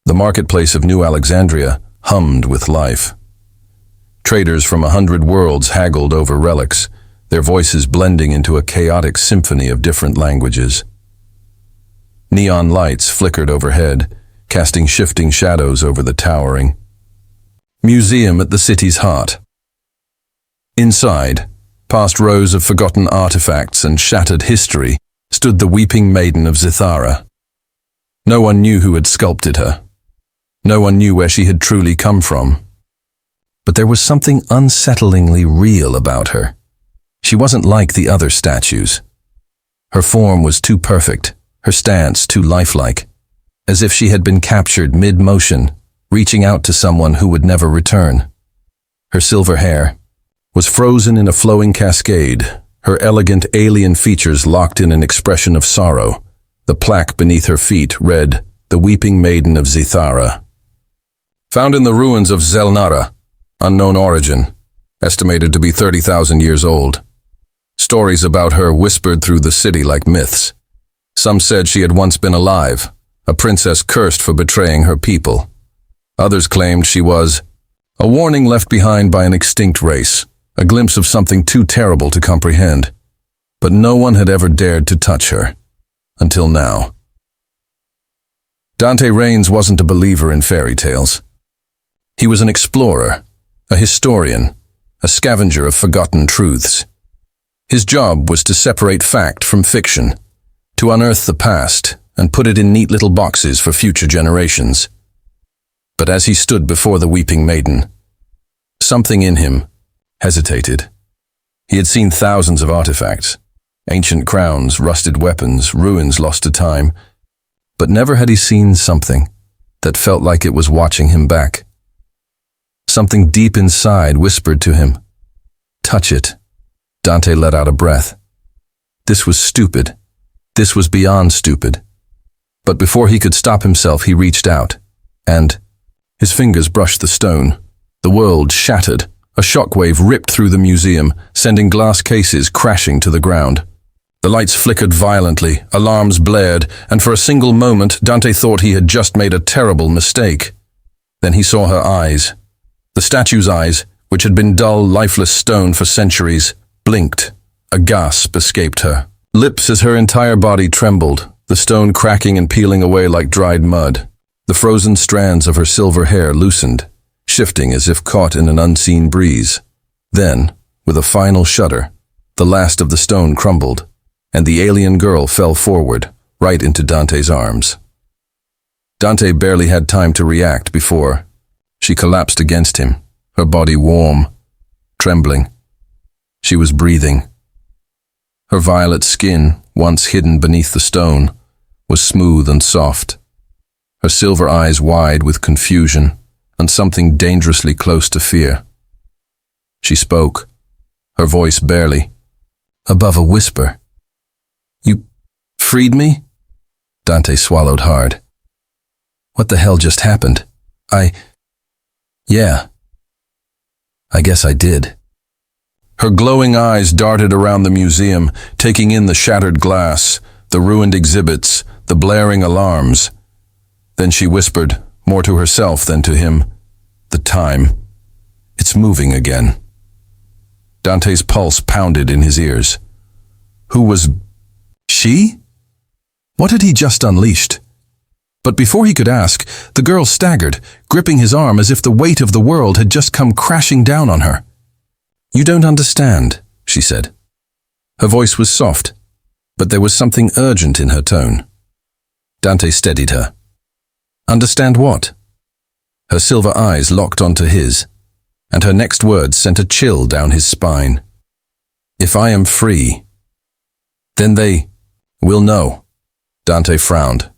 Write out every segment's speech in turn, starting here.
The marketplace of New Alexandria hummed with life. Traders from 100 worlds haggled over relics, their voices blending into a chaotic symphony of different languages. Neon lights flickered overhead, casting shifting shadows over the towering museum at the city's heart. Inside, past rows of forgotten artifacts and shattered history, stood the weeping maiden of Zithara. No one knew who had sculpted her. No one knew where she had truly come from. But there was something unsettlingly real about her. She wasn't like the other statues. Her form was too perfect, her stance too lifelike, as if she had been captured mid-motion, reaching out to someone who would never return. Her silver hair was frozen in a flowing cascade, her elegant alien features locked in an expression of sorrow. The plaque beneath her feet read, "The Weeping Maiden of Zithara." Found in the ruins of Zelnara, unknown origin, estimated to be 30,000 years old. Stories about her whispered through the city like myths. Some said she had once been alive, a princess cursed for betraying her people. Others claimed she was a warning left behind by an extinct race, a glimpse of something too terrible to comprehend. But no one had ever dared to touch her, until now. Dante Raines wasn't a believer in fairy tales. He was an explorer, a historian, a scavenger of forgotten truths. His job was to separate fact from fiction, to unearth the past and put it in neat little boxes for future generations. But as he stood before the weeping maiden, something in him hesitated. He had seen thousands of artifacts, ancient crowns, rusted weapons, ruins lost to time, but never had he seen something that felt like it was watching him back. Something deep inside whispered to him, "Touch it." Dante let out a breath. This was stupid. This was beyond stupid. But before he could stop himself, he reached out, and his fingers brushed the stone. The world shattered. A shockwave ripped through the museum, sending glass cases crashing to the ground. The lights flickered violently, alarms blared, and for a single moment, Dante thought he had just made a terrible mistake. Then he saw her eyes. The statue's eyes, which had been dull, lifeless stone for centuries, blinked. A gasp escaped her lips as her entire body trembled, the stone cracking and peeling away like dried mud. The frozen strands of her silver hair loosened, shifting as if caught in an unseen breeze. Then, with a final shudder, the last of the stone crumbled, and the alien girl fell forward, right into Dante's arms. Dante barely had time to react before she collapsed against him, her body warm, trembling. She was breathing. Her violet skin, once hidden beneath the stone, was smooth and soft, her silver eyes wide with confusion and something dangerously close to fear. She spoke, her voice barely, above a whisper. "You freed me?" Dante swallowed hard. "What the hell just happened? Yeah. I guess I did." Her glowing eyes darted around the museum, taking in the shattered glass, the ruined exhibits, the blaring alarms. Then she whispered, more to herself than to him, "The time. It's moving again." Dante's pulse pounded in his ears. Who was she? What had he just unleashed? But before he could ask, the girl staggered, gripping his arm as if the weight of the world had just come crashing down on her. "You don't understand," she said. Her voice was soft, but there was something urgent in her tone. Dante steadied her. "Understand what?" Her silver eyes locked onto his, and her next words sent a chill down his spine. "If I am free, then they will know." Dante frowned.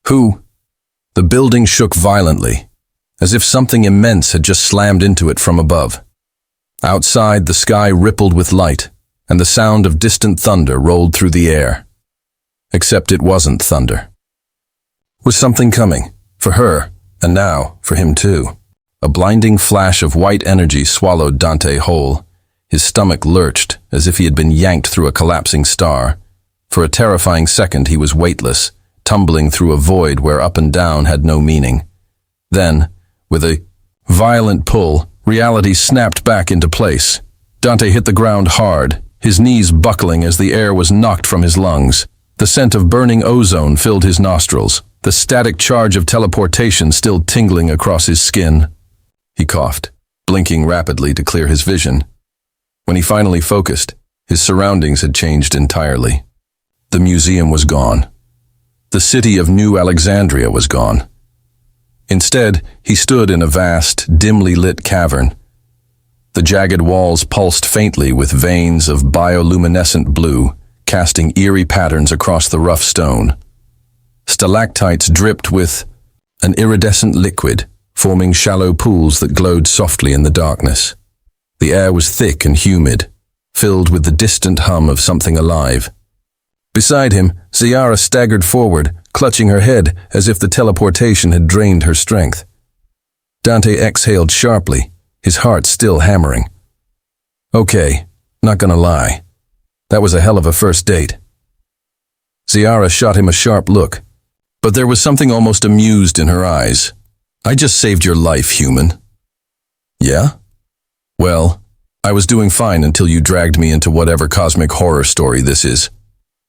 "Who?" The building shook violently, as if something immense had just slammed into it from above. Outside, the sky rippled with light, and the sound of distant thunder rolled through the air. Except it wasn't thunder. Was something coming, for her, and now for him too. A blinding flash of white energy swallowed Dante whole. His stomach lurched, as if he had been yanked through a collapsing star. For a terrifying second he was weightless, tumbling through a void where up and down had no meaning. Then, with a violent pull, reality snapped back into place. Dante hit the ground hard, his knees buckling as the air was knocked from his lungs. The scent of burning ozone filled his nostrils, the static charge of teleportation still tingling across his skin. He coughed, blinking rapidly to clear his vision. When he finally focused, his surroundings had changed entirely. The museum was gone. The city of New Alexandria was gone. Instead, he stood in a vast, dimly lit cavern. The jagged walls pulsed faintly with veins of bioluminescent blue, casting eerie patterns across the rough stone. Stalactites dripped with an iridescent liquid, forming shallow pools that glowed softly in the darkness. The air was thick and humid, filled with the distant hum of something alive. Beside him, Ziara staggered forward, clutching her head as if the teleportation had drained her strength. Dante exhaled sharply, his heart still hammering. Okay, not gonna lie. That was a hell of a first date. Ziara shot him a sharp look, but there was something almost amused in her eyes. I just saved your life, human. Yeah? Well, I was doing fine until you dragged me into whatever cosmic horror story this is.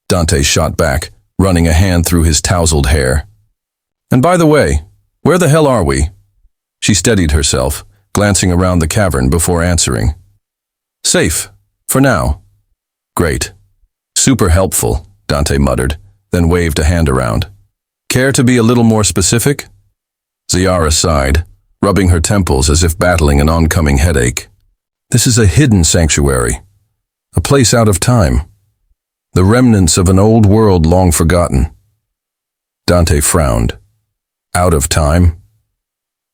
Dante shot back, running a hand through his tousled hair. And by the way, where the hell are we? She steadied herself, glancing around the cavern before answering. Safe, for now. Great. Super helpful, Dante muttered, then waved a hand around. Care to be a little more specific? Ziara sighed, rubbing her temples as if battling an oncoming headache. This is a hidden sanctuary, a place out of time. The remnants of an old world long forgotten. Dante frowned. Out of time?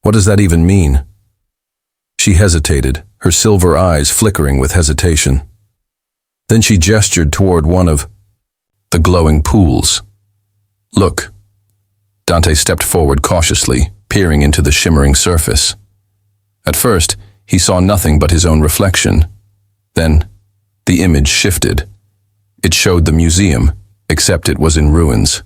What does that even mean? She hesitated, her silver eyes flickering with hesitation. Then she gestured toward one of the glowing pools. Look. Dante stepped forward cautiously, peering into the shimmering surface. At first, he saw nothing but his own reflection. Then, the image shifted. It showed the museum, except it was in ruins.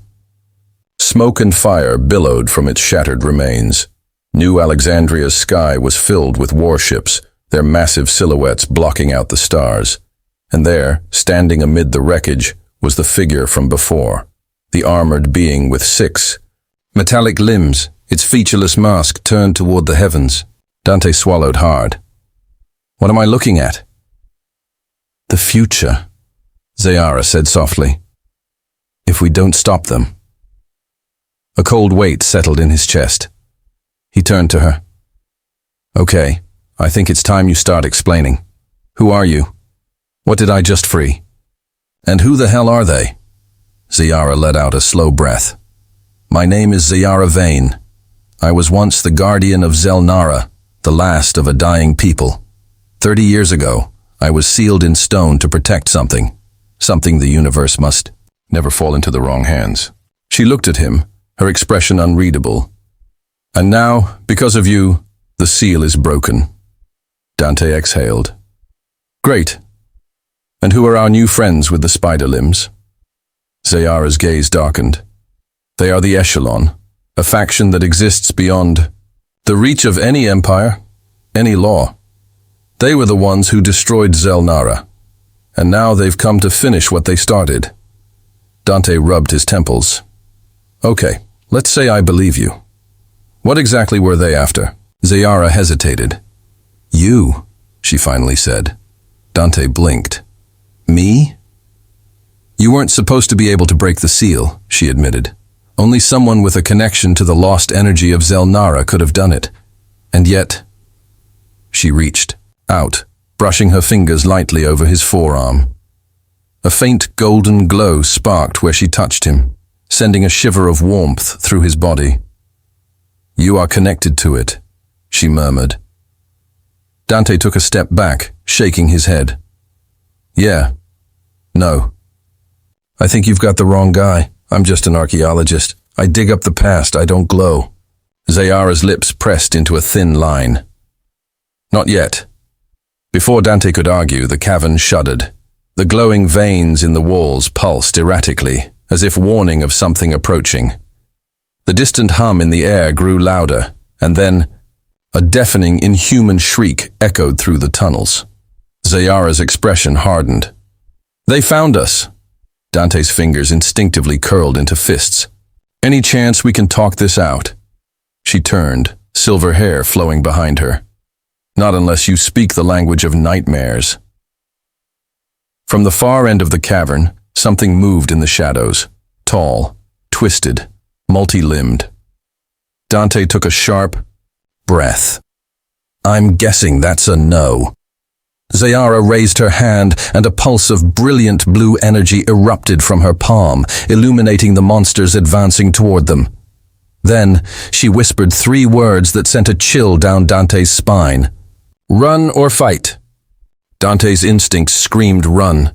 Smoke and fire billowed from its shattered remains. New Alexandria's sky was filled with warships, their massive silhouettes blocking out the stars. And there, standing amid the wreckage, was the figure from before, the armored being with 6 metallic limbs, its featureless mask turned toward the heavens. Dante swallowed hard. What am I looking at? The future, Ziara said softly. If we don't stop them. A cold weight settled in his chest. He turned to her. Okay, I think it's time you start explaining. Who are you? What did I just free? And who the hell are they? Ziara let out a slow breath. My name is Ziara Vane. I was once the guardian of Zelnara, the last of a dying people. 30 years ago, I was sealed in stone to protect something the universe must never fall into the wrong hands. She looked at him, her expression unreadable. And now, because of you, the seal is broken. Dante exhaled. Great. And who are our new friends with the spider limbs? Ziara's gaze darkened. They are the Echelon, a faction that exists beyond the reach of any empire, any law. They were the ones who destroyed Zelnara, and now they've come to finish what they started. Dante rubbed his temples. Okay, let's say I believe you. What exactly were they after? Ziara hesitated. You, she finally said. Dante blinked. Me? You weren't supposed to be able to break the seal, she admitted. Only someone with a connection to the lost energy of Zelnara could have done it. And yet... She reached out, brushing her fingers lightly over his forearm. A faint golden glow sparked where she touched him, sending a shiver of warmth through his body. You are connected to it, she murmured. Dante took a step back, shaking his head. Yeah. No. I think you've got the wrong guy. I'm just an archaeologist. I dig up the past, I don't glow. Ziara's lips pressed into a thin line. Not yet. Before Dante could argue, the cavern shuddered. The glowing veins in the walls pulsed erratically, as if warning of something approaching. The distant hum in the air grew louder, And then, a deafening, inhuman shriek echoed through the tunnels. Zayara's expression hardened. "They found us." Dante's fingers instinctively curled into fists. "Any chance we can talk this out?" She turned, silver hair flowing behind her. "Not unless you speak the language of nightmares." From the far end of the cavern, something moved in the shadows, tall, twisted, multi-limbed. Dante took a sharp breath. "I'm guessing that's a no." Zayara raised her hand, and a pulse of brilliant blue energy erupted from her palm, illuminating the monsters advancing toward them. Then, she whispered 3 words that sent a chill down Dante's spine. "Run or fight." Dante's instincts screamed run.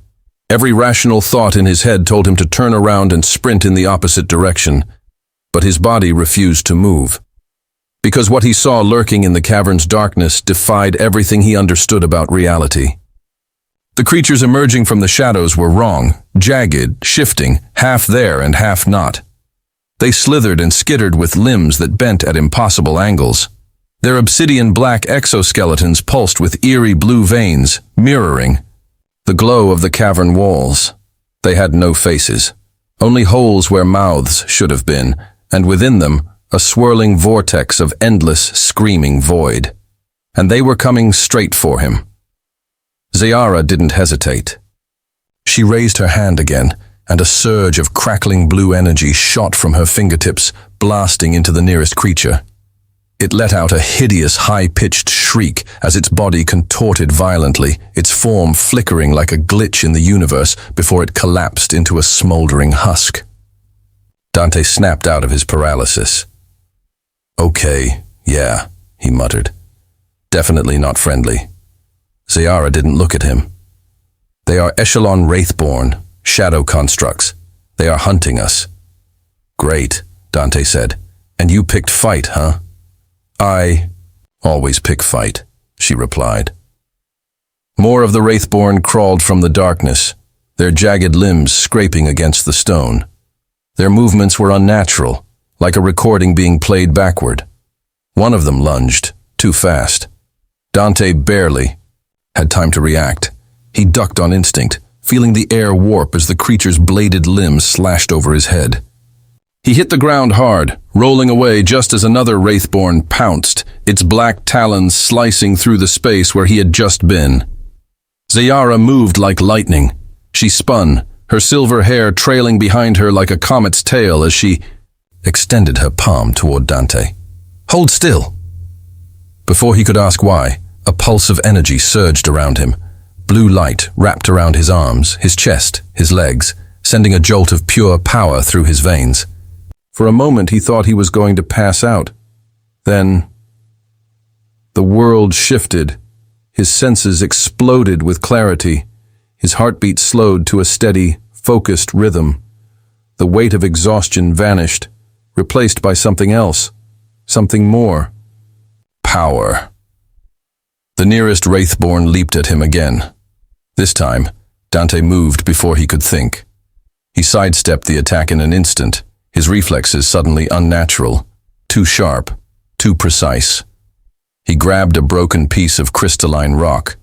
Every rational thought in his head told him to turn around and sprint in the opposite direction, but his body refused to move. Because what he saw lurking in the cavern's darkness defied everything he understood about reality. The creatures emerging from the shadows were wrong, jagged, shifting, half there and half not. They slithered and skittered with limbs that bent at impossible angles. Their obsidian black exoskeletons pulsed with eerie blue veins, mirroring the glow of the cavern walls. They had no faces, only holes where mouths should have been, and within them, a swirling vortex of endless, screaming void. And they were coming straight for him. Zayara didn't hesitate. She raised her hand again, and a surge of crackling blue energy shot from her fingertips, blasting into the nearest creature. It let out a hideous, high-pitched shriek as its body contorted violently, its form flickering like a glitch in the universe before it collapsed into a smoldering husk. Dante snapped out of his paralysis. "Okay, yeah," he muttered. "Definitely not friendly." Zayara didn't look at him. "They are echelon wraithborn, shadow constructs. They are hunting us." "Great," Dante said. "And you picked fight, huh?" "I always pick fight," she replied. More of the wraithborn crawled from the darkness, their jagged limbs scraping against the stone. Their movements were unnatural, like a recording being played backward. One of them lunged, too fast. Dante barely had time to react. He ducked on instinct, feeling the air warp as the creature's bladed limbs slashed over his head. He hit the ground hard, rolling away just as another wraithborn pounced, its black talons slicing through the space where he had just been. Zayara moved like lightning. She spun, her silver hair trailing behind her like a comet's tail as she extended her palm toward Dante. "Hold still!" Before he could ask why, a pulse of energy surged around him. Blue light wrapped around his arms, his chest, his legs, sending a jolt of pure power through his veins. For a moment he thought he was going to pass out. Then the world shifted. His senses exploded with clarity. His heartbeat slowed to a steady, focused rhythm. The weight of exhaustion vanished, replaced by something else, something more. Power. The nearest wraithborn leaped at him again. This time, Dante moved before he could think. He sidestepped the attack in an instant, his reflexes suddenly unnatural, too sharp, too precise. He grabbed a broken piece of crystalline rock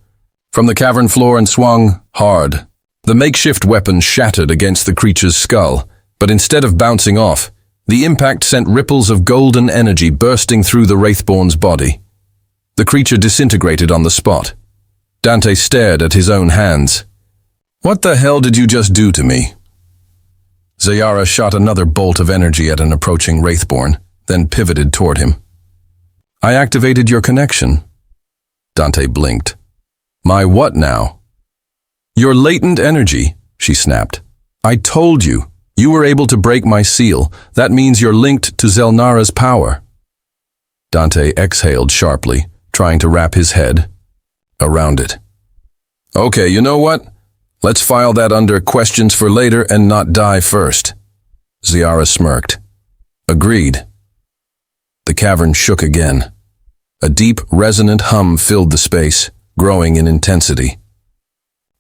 from the cavern floor and swung hard. The makeshift weapon shattered against the creature's skull, but instead of bouncing off, the impact sent ripples of golden energy bursting through the wraithborn's body. The creature disintegrated on the spot. Dante stared at his own hands. "What the hell did you just do to me?" Zayara shot another bolt of energy at an approaching wraithborn, then pivoted toward him. "I activated your connection." Dante blinked. "My what now?" "Your latent energy," she snapped. "I told you. You were able to break my seal. That means you're linked to Zelnara's power." Dante exhaled sharply, trying to wrap his head around it. "Okay, you know what? Let's file that under questions for later and not die first." Zayara smirked. "Agreed." The cavern shook again. A deep, resonant hum filled the space, growing in intensity.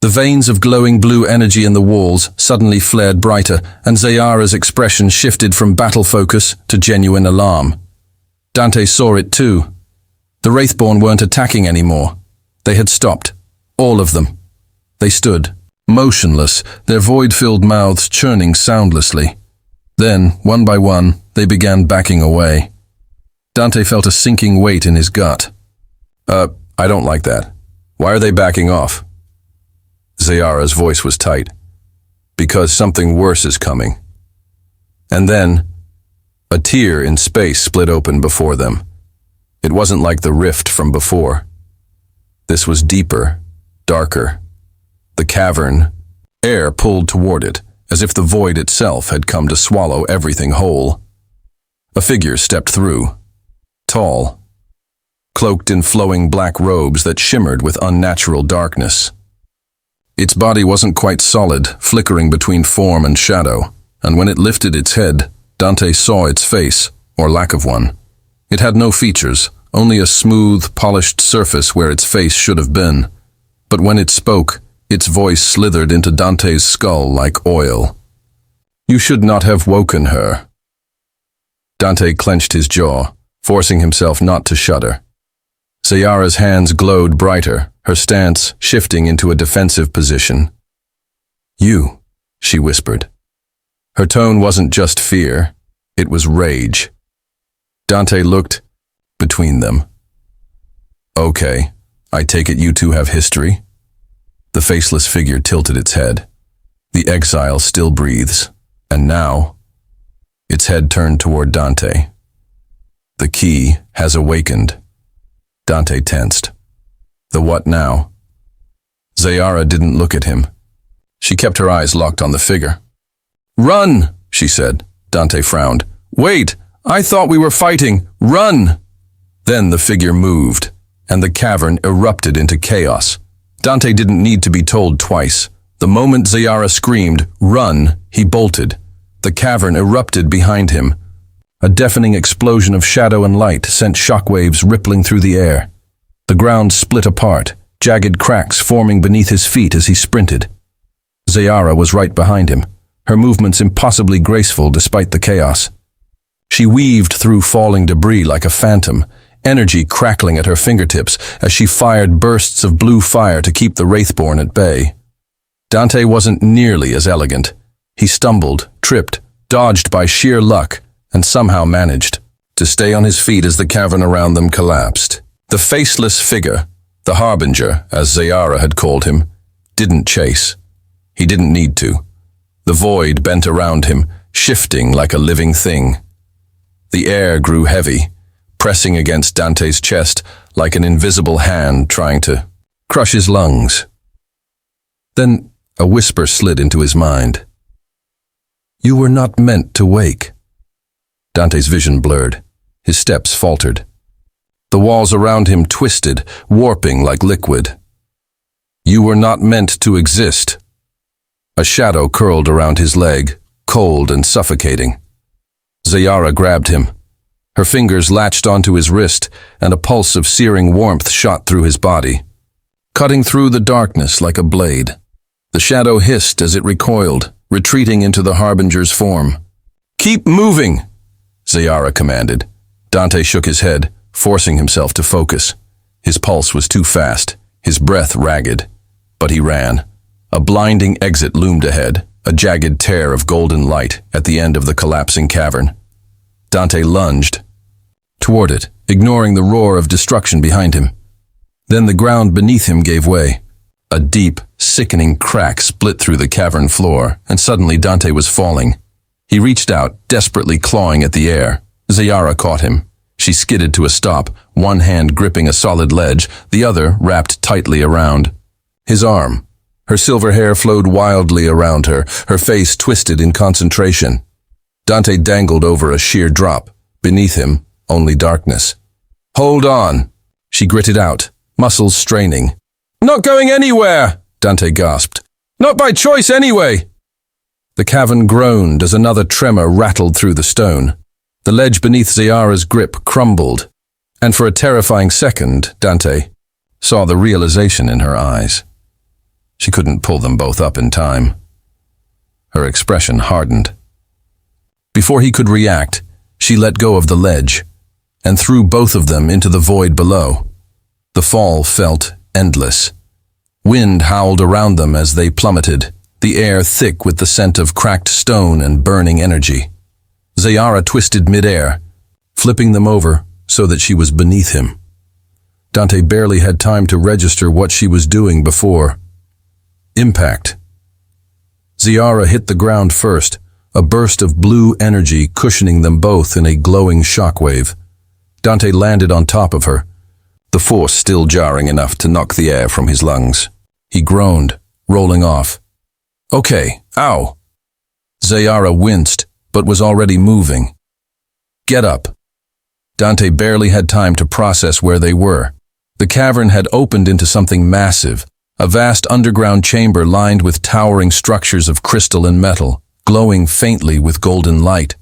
The veins of glowing blue energy in the walls suddenly flared brighter, and Zayara's expression shifted from battle focus to genuine alarm. Dante saw it too. The Wraithborn weren't attacking anymore. They had stopped. All of them. They stood, motionless, their void-filled mouths churning soundlessly. Then, one by one, they began backing away. Dante felt a sinking weight in his gut. I don't like that. Why are they backing off? Zayara's voice was tight. Because something worse is coming. And then, a tear in space split open before them. It wasn't like the rift from before. This was deeper, darker. The cavern, air pulled toward it, as if the void itself had come to swallow everything whole. A figure stepped through, tall, cloaked in flowing black robes that shimmered with unnatural darkness. Its body wasn't quite solid, flickering between form and shadow, and when it lifted its head, Dante saw its face, or lack of one. It had no features, only a smooth, polished surface where its face should have been. But when it spoke, its voice slithered into Dante's skull like oil. You should not have woken her. Dante clenched his jaw, forcing himself not to shudder. Zayara's hands glowed brighter, her stance shifting into a defensive position. You, she whispered. Her tone wasn't just fear, it was rage. Dante looked between them. Okay, I take it you two have history? The faceless figure tilted its head. The exile still breathes, and now, its head turned toward Dante. The key has awakened. Dante tensed. The what now? Zayara didn't look at him. She kept her eyes locked on the figure. Run, she said. Dante frowned. Wait, I thought we were fighting. Run! Then the figure moved, and the cavern erupted into chaos. Dante didn't need to be told twice. The moment Zayara screamed, run, he bolted. The cavern erupted behind him. A deafening explosion of shadow and light sent shockwaves rippling through the air. The ground split apart, jagged cracks forming beneath his feet as he sprinted. Zayara was right behind him, her movements impossibly graceful despite the chaos. She weaved through falling debris like a phantom, energy crackling at her fingertips as she fired bursts of blue fire to keep the Wraithborn at bay. Dante wasn't nearly as elegant. He stumbled, tripped, dodged by sheer luck, and somehow managed to stay on his feet as the cavern around them collapsed. The faceless figure, the harbinger, as Zayara had called him, didn't chase. He didn't need to. The void bent around him, shifting like a living thing. The air grew heavy, pressing against Dante's chest like an invisible hand trying to crush his lungs. Then a whisper slid into his mind. You were not meant to wake. Dante's vision blurred. His steps faltered. The walls around him twisted, warping like liquid. You were not meant to exist. A shadow curled around his leg, cold and suffocating. Zayara grabbed him. Her fingers latched onto his wrist, and a pulse of searing warmth shot through his body, cutting through the darkness like a blade. The shadow hissed as it recoiled, retreating into the harbinger's form. Keep moving, Zayara commanded. Dante shook his head, forcing himself to focus. His pulse was too fast, his breath ragged. But he ran. A blinding exit loomed ahead, a jagged tear of golden light at the end of the collapsing cavern. Dante lunged toward it, ignoring the roar of destruction behind him. Then the ground beneath him gave way. A deep, sickening crack split through the cavern floor, and suddenly Dante was falling. He reached out, desperately clawing at the air. Zayara caught him. She skidded to a stop, one hand gripping a solid ledge, the other wrapped tightly around his arm. Her silver hair flowed wildly around her, her face twisted in concentration. Dante dangled over a sheer drop. Beneath him, only darkness. Hold on, she gritted out, muscles straining. Not going anywhere, Dante gasped. Not by choice anyway. The cavern groaned as another tremor rattled through the stone. The ledge beneath Zayara's grip crumbled, and for a terrifying second, Dante saw the realization in her eyes. She couldn't pull them both up in time. Her expression hardened. Before he could react, she let go of the ledge. and threw both of them into the void below. The fall felt endless. Wind howled around them as they plummeted, the air thick with the scent of cracked stone and burning energy. Zayara twisted midair, flipping them over so that she was beneath him. Dante barely had time to register what she was doing before. Impact. Zayara hit the ground first, a burst of blue energy cushioning them both in a glowing shockwave. Dante landed on top of her, the force still jarring enough to knock the air from his lungs. He groaned, rolling off. Okay, ow. Zayara winced, but was already moving. Get up. Dante barely had time to process where they were. The cavern had opened into something massive, a vast underground chamber lined with towering structures of crystal and metal, glowing faintly with golden light.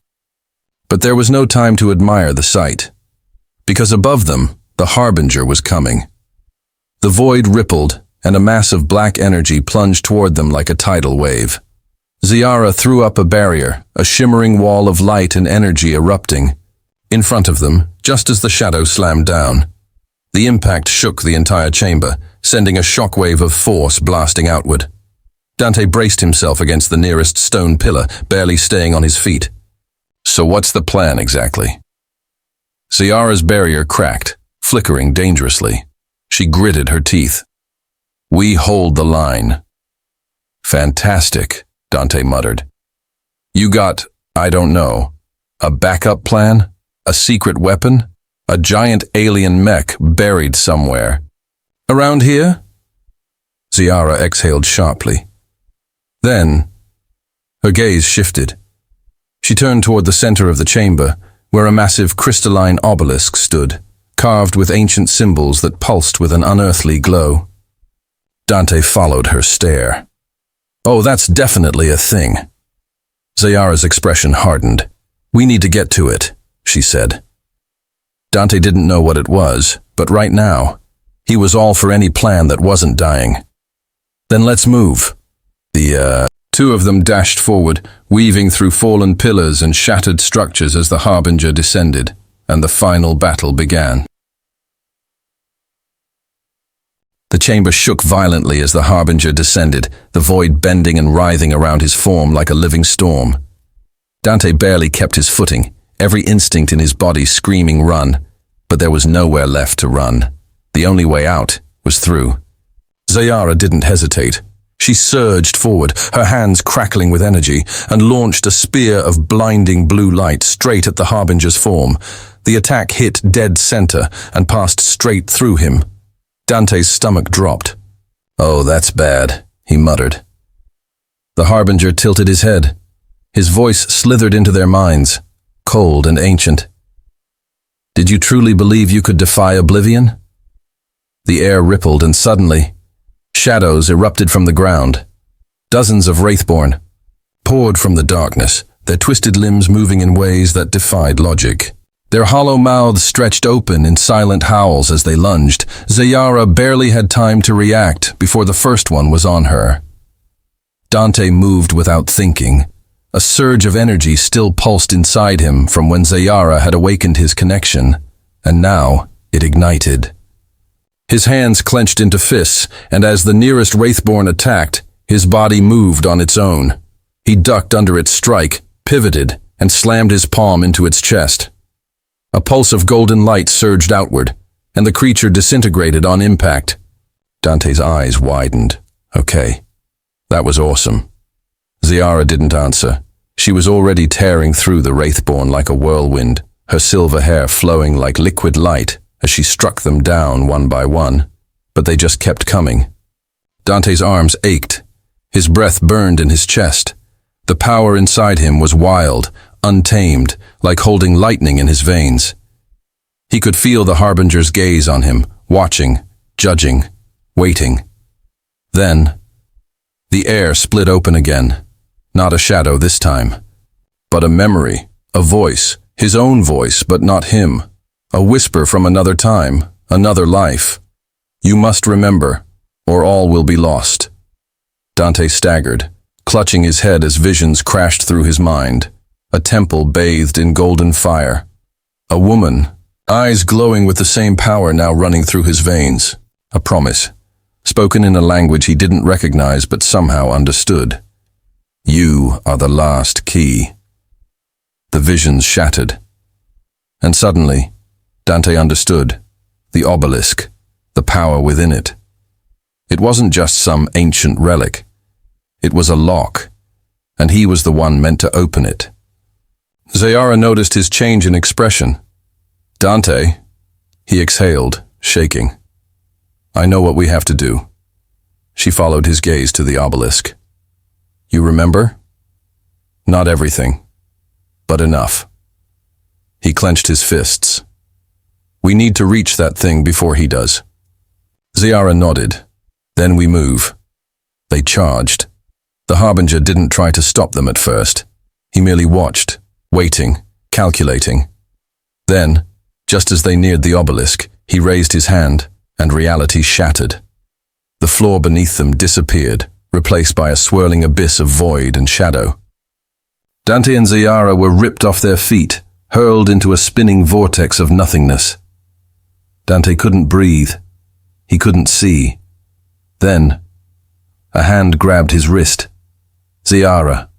But there was no time to admire the sight, because above them, the harbinger was coming. The void rippled, and a mass of black energy plunged toward them like a tidal wave. Zayara threw up a barrier, a shimmering wall of light and energy erupting. In front of them, just as the shadow slammed down, the impact shook the entire chamber, sending a shockwave of force blasting outward. Dante braced himself against the nearest stone pillar, barely staying on his feet. So what's the plan exactly? Zayara's barrier cracked, flickering dangerously. She gritted her teeth. We hold the line. Fantastic, Dante muttered. You got, I don't know, a backup plan? A secret weapon? A giant alien mech buried somewhere? Around here? Zayara exhaled sharply. Then, her gaze shifted. She turned toward the center of the chamber, where a massive crystalline obelisk stood, carved with ancient symbols that pulsed with an unearthly glow. Dante followed her stare. Oh, that's definitely a thing. Zayara's expression hardened. We need to get to it, she said. Dante didn't know what it was, but right now, he was all for any plan that wasn't dying. Then let's move. The two of them dashed forward, weaving through fallen pillars and shattered structures as the harbinger descended, and the final battle began. The chamber shook violently as the harbinger descended, the void bending and writhing around his form like a living storm. Dante barely kept his footing, every instinct in his body screaming run, but there was nowhere left to run. The only way out was through. Zayara didn't hesitate. She surged forward, her hands crackling with energy, and launched a spear of blinding blue light straight at the harbinger's form. The attack hit dead center and passed straight through him. Dante's stomach dropped. Oh, that's bad, he muttered. The harbinger tilted his head. His voice slithered into their minds, cold and ancient. Did you truly believe you could defy oblivion? The air rippled, and suddenly, shadows erupted from the ground. Dozens of Wraithborn poured from the darkness, their twisted limbs moving in ways that defied logic. Their hollow mouths stretched open in silent howls as they lunged. Zayara barely had time to react before the first one was on her. Dante moved without thinking. A surge of energy still pulsed inside him from when Zayara had awakened his connection, and now it ignited. His hands clenched into fists, and as the nearest Wraithborn attacked, his body moved on its own. He ducked under its strike, pivoted, and slammed his palm into its chest. A pulse of golden light surged outward, and the creature disintegrated on impact. Dante's eyes widened. Okay, that was awesome. Zayara didn't answer. She was already tearing through the Wraithborn like a whirlwind, her silver hair flowing like liquid light as she struck them down one by one, but they just kept coming. Dante's arms ached. His breath burned in his chest. The power inside him was wild, untamed, like holding lightning in his veins. He could feel the harbinger's gaze on him, watching, judging, waiting. Then, the air split open again. Not a shadow this time, but a memory, a voice, his own voice, but not him. A whisper from another time, another life. You must remember, or all will be lost. Dante staggered, clutching his head as visions crashed through his mind. A temple bathed in golden fire. A woman, eyes glowing with the same power now running through his veins. A promise, spoken in a language he didn't recognize but somehow understood. You are the last key. The visions shattered. And suddenly, Dante understood. The obelisk, the power within it. It wasn't just some ancient relic. It was a lock, and he was the one meant to open it. Zayara noticed his change in expression. Dante, he exhaled, shaking. I know what we have to do. She followed his gaze to the obelisk. You remember? Not everything, but enough. He clenched his fists. We need to reach that thing before he does. Zayara nodded. Then we move. They charged. The Harbinger didn't try to stop them at first. He merely watched, waiting, calculating. Then, just as they neared the obelisk, he raised his hand, and reality shattered. The floor beneath them disappeared, replaced by a swirling abyss of void and shadow. Dante and Zayara were ripped off their feet, hurled into a spinning vortex of nothingness. Dante couldn't breathe. He couldn't see. Then, a hand grabbed his wrist. Zayara.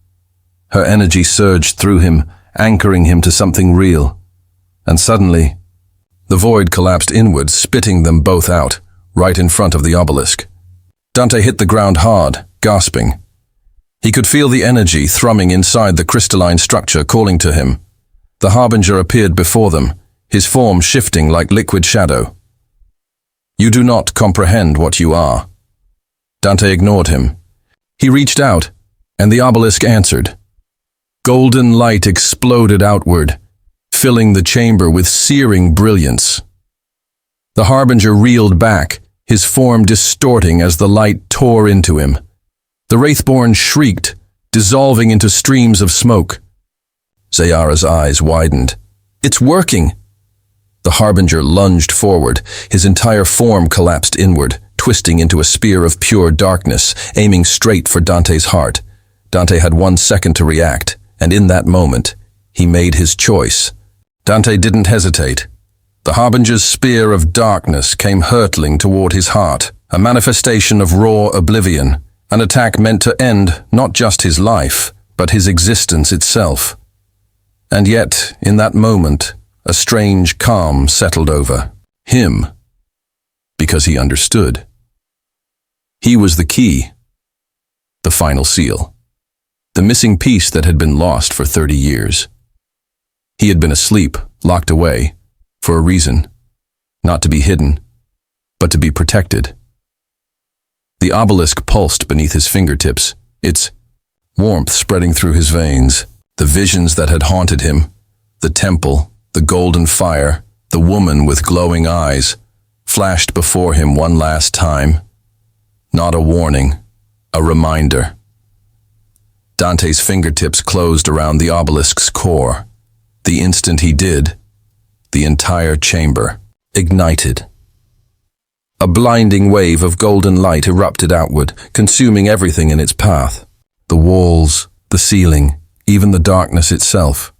Her energy surged through him, anchoring him to something real. And suddenly, the void collapsed inward, spitting them both out, right in front of the obelisk. Dante hit the ground hard, gasping. He could feel the energy thrumming inside the crystalline structure, calling to him. The Harbinger appeared before them, his form shifting like liquid shadow. You do not comprehend what you are. Dante ignored him. He reached out, and the obelisk answered. Golden light exploded outward, filling the chamber with searing brilliance. The Harbinger reeled back, his form distorting as the light tore into him. The Wraithborn shrieked, dissolving into streams of smoke. Zayara's eyes widened. It's working! The Harbinger lunged forward, his entire form collapsed inward, twisting into a spear of pure darkness, aiming straight for Dante's heart. Dante had 1 second to react, and in that moment, he made his choice. Dante didn't hesitate. The Harbinger's spear of darkness came hurtling toward his heart, a manifestation of raw oblivion, an attack meant to end not just his life, but his existence itself. And yet, in that moment, a strange calm settled over him, because he understood. He was the key, the final seal, the missing piece that had been lost for 30 years. He had been asleep, locked away, for a reason, not to be hidden, but to be protected. The obelisk pulsed beneath his fingertips, its warmth spreading through his veins. The visions that had haunted him, the temple, the golden fire, the woman with glowing eyes, flashed before him one last time. Not a warning, a reminder. Dante's fingertips closed around the obelisk's core. The instant he did, the entire chamber ignited. A blinding wave of golden light erupted outward, consuming everything in its path. The walls, the ceiling, even the darkness itself.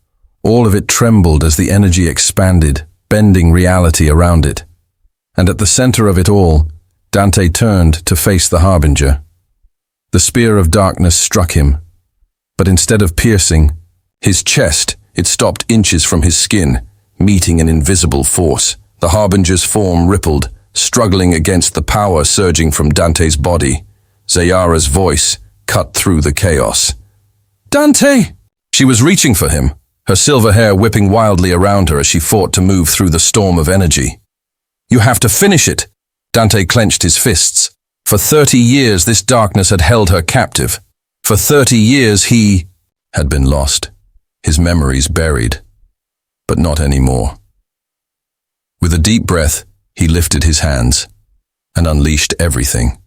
All of it trembled as the energy expanded, bending reality around it. And at the center of it all, Dante turned to face the Harbinger. The spear of darkness struck him, but instead of piercing his chest, it stopped inches from his skin, meeting an invisible force. The Harbinger's form rippled, struggling against the power surging from Dante's body. Zayara's voice cut through the chaos. Dante! She was reaching for him, her silver hair whipping wildly around her as she fought to move through the storm of energy. You have to finish it! Dante clenched his fists. For 30 years this darkness had held her captive. For 30 years he had been lost, his memories buried. But not anymore. With a deep breath, he lifted his hands and unleashed everything.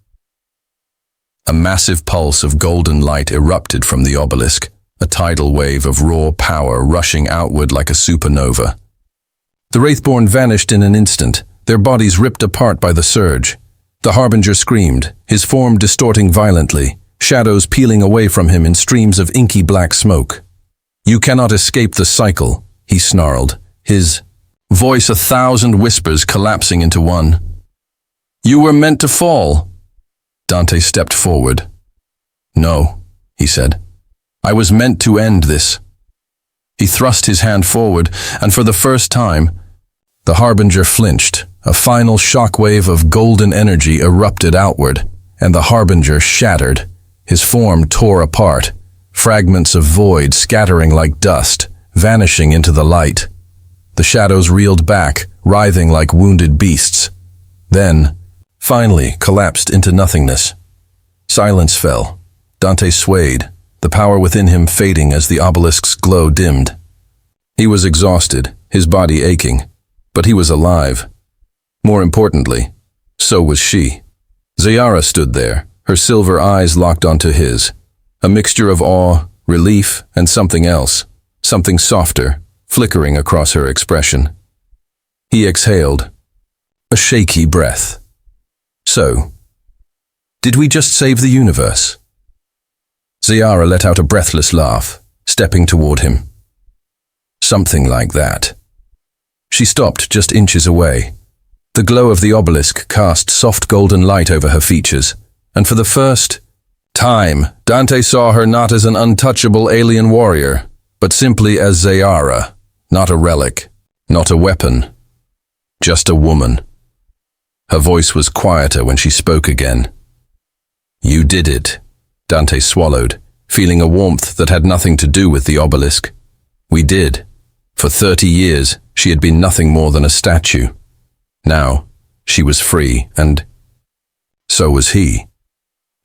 A massive pulse of golden light erupted from the obelisk, a tidal wave of raw power rushing outward like a supernova. The Wraithborn vanished in an instant, their bodies ripped apart by the surge. The Harbinger screamed, his form distorting violently, shadows peeling away from him in streams of inky black smoke. You cannot escape the cycle, he snarled, his voice 1,000 whispers collapsing into one. You were meant to fall. Dante stepped forward. No, he said. I was meant to end this. He thrust his hand forward, and for the first time, the Harbinger flinched. A final shockwave of golden energy erupted outward, and the Harbinger shattered. His form tore apart, fragments of void scattering like dust, vanishing into the light. The shadows reeled back, writhing like wounded beasts. Then, finally, collapsed into nothingness. Silence fell. Dante swayed, the power within him fading as the obelisk's glow dimmed. He was exhausted, his body aching, but he was alive. More importantly, so was she. Zayara stood there, her silver eyes locked onto his, a mixture of awe, relief, and something else, something softer, flickering across her expression. He exhaled, a shaky breath. So, did we just save the universe? Zayara let out a breathless laugh, stepping toward him. Something like that. She stopped just inches away. The glow of the obelisk cast soft golden light over her features, and for the first time, Dante saw her not as an untouchable alien warrior, but simply as Zayara, not a relic, not a weapon, just a woman. Her voice was quieter when she spoke again. You did it, Dante swallowed, feeling a warmth that had nothing to do with the obelisk. We did. For 30 years, she had been nothing more than a statue. Now, she was free, and so was he.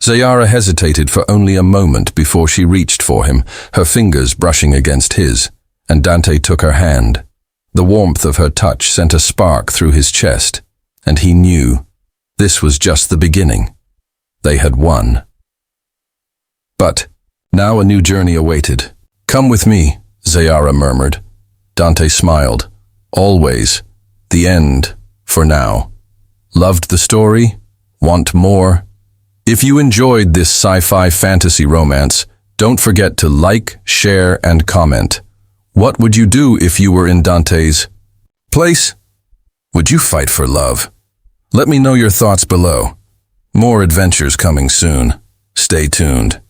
Zayara hesitated for only a moment before she reached for him, her fingers brushing against his, and Dante took her hand. The warmth of her touch sent a spark through his chest, and he knew this was just the beginning. They had won. But now a new journey awaited. Come with me, Zayara murmured. Dante smiled. Always. The end. For now. Loved the story? Want more? If you enjoyed this sci-fi fantasy romance, don't forget to like, share, and comment. What would you do if you were in Dante's place? Would you fight for love? Let me know your thoughts below. More adventures coming soon. Stay tuned.